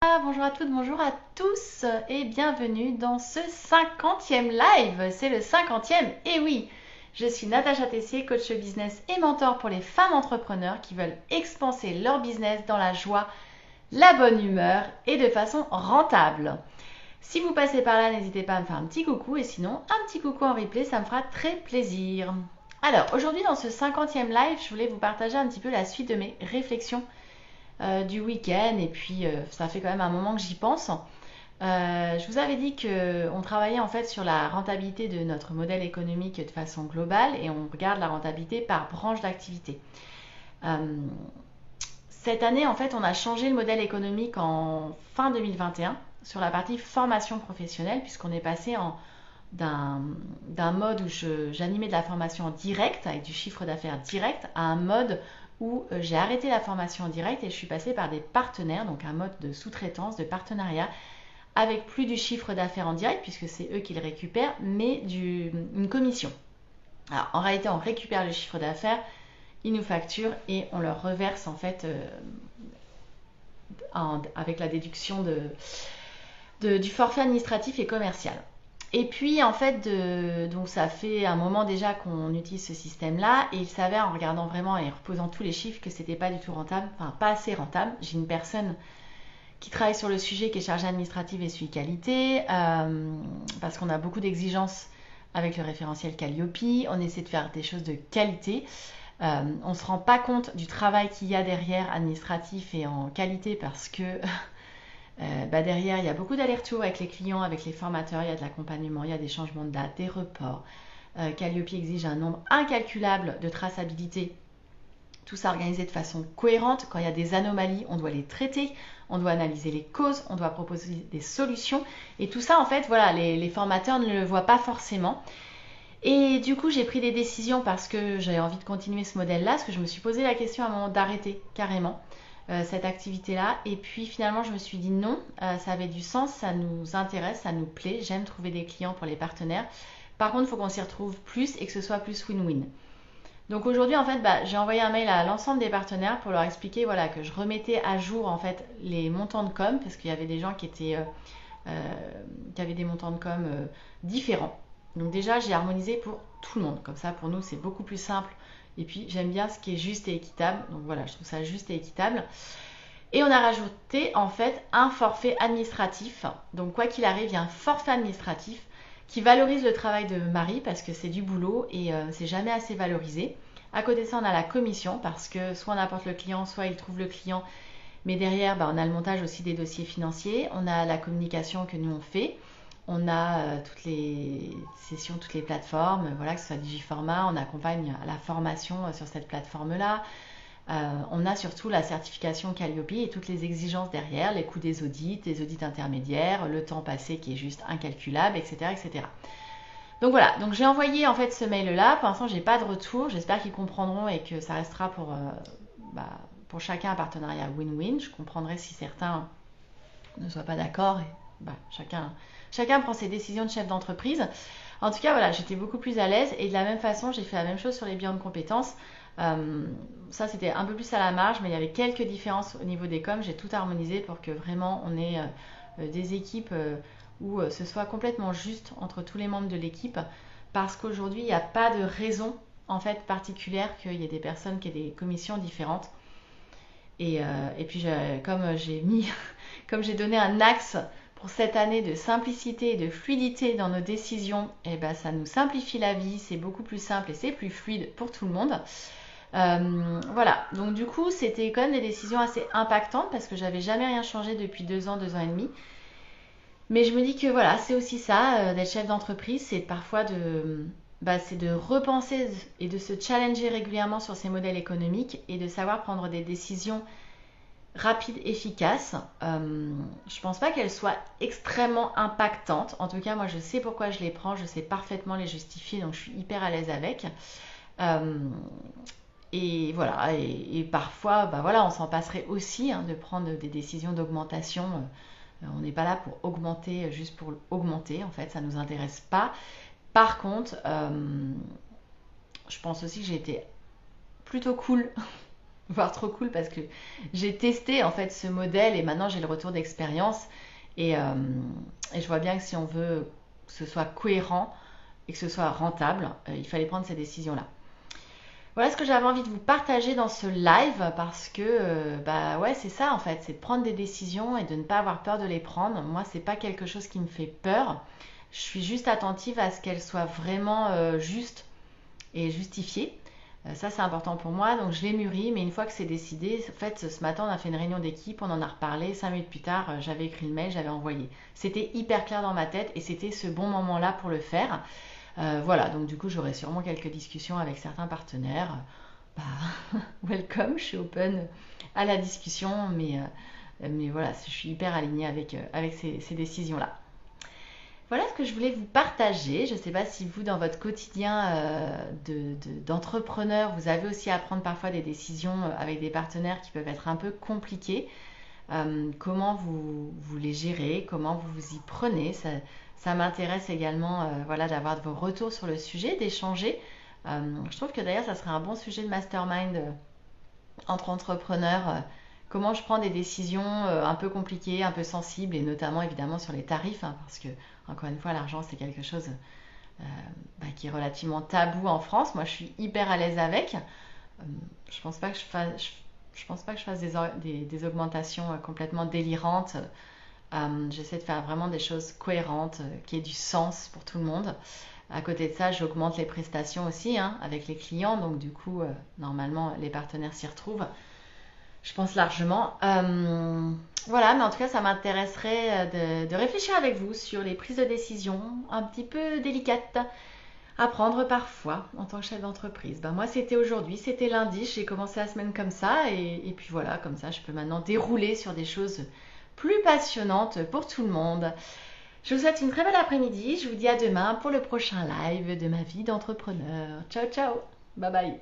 Bonjour à toutes, bonjour à tous et bienvenue dans ce 50e live. C'est le 50e, et oui, je suis Natacha Tessier, coach business et mentor pour les femmes entrepreneurs qui veulent expanser leur business dans la joie, la bonne humeur et de façon rentable. Si vous passez par là, n'hésitez pas à me faire un petit coucou et sinon, un petit coucou en replay, ça me fera très plaisir. Alors, aujourd'hui dans ce 50e live, je voulais vous partager un petit peu la suite de mes réflexions du week-end et puis ça fait quand même un moment que j'y pense. Je vous avais dit qu'on travaillait en fait sur la rentabilité de notre modèle économique de façon globale et on regarde la rentabilité par branche d'activité. Cette année, en fait, on a changé le modèle économique en fin 2021 sur la partie formation professionnelle puisqu'on est passé d'un mode où j'animais de la formation en direct avec du chiffre d'affaires direct à un mode où j'ai arrêté la formation en direct et je suis passée par des partenaires, donc un mode de sous-traitance, de partenariat, avec plus du chiffre d'affaires en direct, puisque c'est eux qui le récupèrent, mais une commission. Alors en réalité, on récupère le chiffre d'affaires, ils nous facturent et on leur reverse en fait avec la déduction du forfait administratif et commercial. Et puis en fait, donc ça fait un moment déjà qu'on utilise ce système-là et il s'avère en regardant vraiment et en reposant tous les chiffres que c'était pas du tout rentable, enfin pas assez rentable. J'ai une personne qui travaille sur le sujet, qui est chargée administrative et suivi qualité, parce qu'on a beaucoup d'exigences avec le référentiel Calliope. On essaie de faire des choses de qualité. On ne se rend pas compte du travail qu'il y a derrière administratif et en qualité parce que derrière, il y a beaucoup d'allers-retours avec les clients, avec les formateurs, il y a de l'accompagnement, il y a des changements de date, des reports. Calliope exige un nombre incalculable de traçabilité. Tout ça organisé de façon cohérente. Quand il y a des anomalies, on doit les traiter, on doit analyser les causes, on doit proposer des solutions. Et tout ça, en fait, voilà, les formateurs ne le voient pas forcément. Et du coup, j'ai pris des décisions parce que j'avais envie de continuer ce modèle-là, parce que je me suis posé la question à un moment d'arrêter carrément cette activité-là. Et puis finalement, je me suis dit non, ça avait du sens, ça nous intéresse, ça nous plaît. J'aime trouver des clients pour les partenaires. Par contre, il faut qu'on s'y retrouve plus et que ce soit plus win-win. Donc aujourd'hui, en fait, j'ai envoyé un mail à l'ensemble des partenaires pour leur expliquer voilà, que je remettais à jour en fait les montants de com, parce qu'il y avait des gens qui avaient des montants de com différents. Donc déjà, j'ai harmonisé pour tout le monde. Comme ça, pour nous, c'est beaucoup plus simple. Et puis, j'aime bien ce qui est juste et équitable. Donc voilà, je trouve ça juste et équitable. Et on a rajouté en fait un forfait administratif. Donc quoi qu'il arrive, il y a un forfait administratif qui valorise le travail de Marie parce que c'est du boulot et c'est jamais assez valorisé. À côté de ça, on a la commission parce que soit on apporte le client, soit il trouve le client. Mais derrière, on a le montage aussi des dossiers financiers. On a la communication que nous on fait. On a toutes les sessions, toutes les plateformes, voilà, que ce soit Digiformat. On accompagne à la formation sur cette plateforme-là. On a surtout la certification Calliope et toutes les exigences derrière, les coûts des audits, les audits intermédiaires, le temps passé qui est juste incalculable, etc. etc. Donc voilà, donc j'ai envoyé en fait ce mail-là. Pour l'instant, j'ai pas de retour. J'espère qu'ils comprendront et que ça restera pour chacun un partenariat win-win. Je comprendrai si certains ne soient pas d'accord. Et, chacun prend ses décisions de chef d'entreprise. En tout cas, voilà, j'étais beaucoup plus à l'aise et de la même façon, j'ai fait la même chose sur les bilans de compétences. Ça, c'était un peu plus à la marge, mais il y avait quelques différences au niveau des coms. J'ai tout harmonisé pour que vraiment on ait des équipes où ce soit complètement juste entre tous les membres de l'équipe, parce qu'aujourd'hui, il n'y a pas de raison en fait particulière qu'il y ait des personnes qui aient des commissions différentes. Et puis, comme j'ai donné un axe pour cette année de simplicité et de fluidité dans nos décisions, et ça nous simplifie la vie, c'est beaucoup plus simple et c'est plus fluide pour tout le monde. Voilà, donc du coup, c'était quand même des décisions assez impactantes parce que j'avais jamais rien changé depuis 2 ans, 2 ans et demi. Mais je me dis que voilà, c'est aussi ça, d'être chef d'entreprise, c'est parfois c'est de repenser et de se challenger régulièrement sur ces modèles économiques et de savoir prendre des décisions rapides, efficaces. Je pense pas qu'elles soient extrêmement impactantes. En tout cas, moi, je sais pourquoi je les prends, je sais parfaitement les justifier, donc je suis hyper à l'aise avec. Euh, et voilà, et parfois, voilà, on s'en passerait aussi de prendre des décisions d'augmentation. On n'est pas là pour augmenter juste pour augmenter, en fait, ça ne nous intéresse pas. Par contre, je pense aussi que j'ai été plutôt cool voire trop cool parce que j'ai testé en fait ce modèle et maintenant j'ai le retour d'expérience et je vois bien que si on veut que ce soit cohérent et que ce soit rentable, il fallait prendre ces décisions-là. Voilà ce que j'avais envie de vous partager dans ce live parce que bah ouais c'est ça en fait, c'est de prendre des décisions et de ne pas avoir peur de les prendre. Moi c'est pas quelque chose qui me fait peur. Je suis juste attentive à ce qu'elles soient vraiment justes et justifiées. Ça c'est important pour moi, donc je l'ai mûri, mais une fois que c'est décidé, en fait ce matin on a fait une réunion d'équipe, on en a reparlé, 5 minutes plus tard j'avais écrit le mail, j'avais envoyé. C'était hyper clair dans ma tête et c'était ce bon moment-là pour le faire. Voilà, donc du coup j'aurai sûrement quelques discussions avec certains partenaires. Bah, welcome, je suis open à la discussion, mais voilà, je suis hyper alignée avec ces décisions-là. Voilà ce que je voulais vous partager. Je ne sais pas si vous, dans votre quotidien d'entrepreneur, vous avez aussi à prendre parfois des décisions avec des partenaires qui peuvent être un peu compliquées. Comment vous les gérez, comment vous vous y prenez. Ça m'intéresse également voilà, d'avoir vos retours sur le sujet, d'échanger. Je trouve que d'ailleurs, ça serait un bon sujet de mastermind entre entrepreneurs. Comment je prends des décisions un peu compliquées, un peu sensibles, et notamment évidemment sur les tarifs, hein, parce que, encore une fois, l'argent, c'est quelque chose euh, qui est relativement tabou en France. Moi, je suis hyper à l'aise avec. Je pense pas que je pense pas que je fasse des augmentations complètement délirantes. J'essaie de faire vraiment des choses cohérentes, qui aient du sens pour tout le monde. À côté de ça, j'augmente les prestations aussi hein, avec les clients, donc du coup, normalement, les partenaires s'y retrouvent. Je pense largement. Voilà, mais en tout cas, ça m'intéresserait de réfléchir avec vous sur les prises de décision un petit peu délicates à prendre parfois en tant que chef d'entreprise. Ben, moi, c'était aujourd'hui, c'était lundi, j'ai commencé la semaine comme ça, et puis voilà, comme ça, je peux maintenant dérouler sur des choses plus passionnantes pour tout le monde. Je vous souhaite une très belle après-midi, je vous dis à demain pour le prochain live de ma vie d'entrepreneur. Ciao, ciao, bye bye.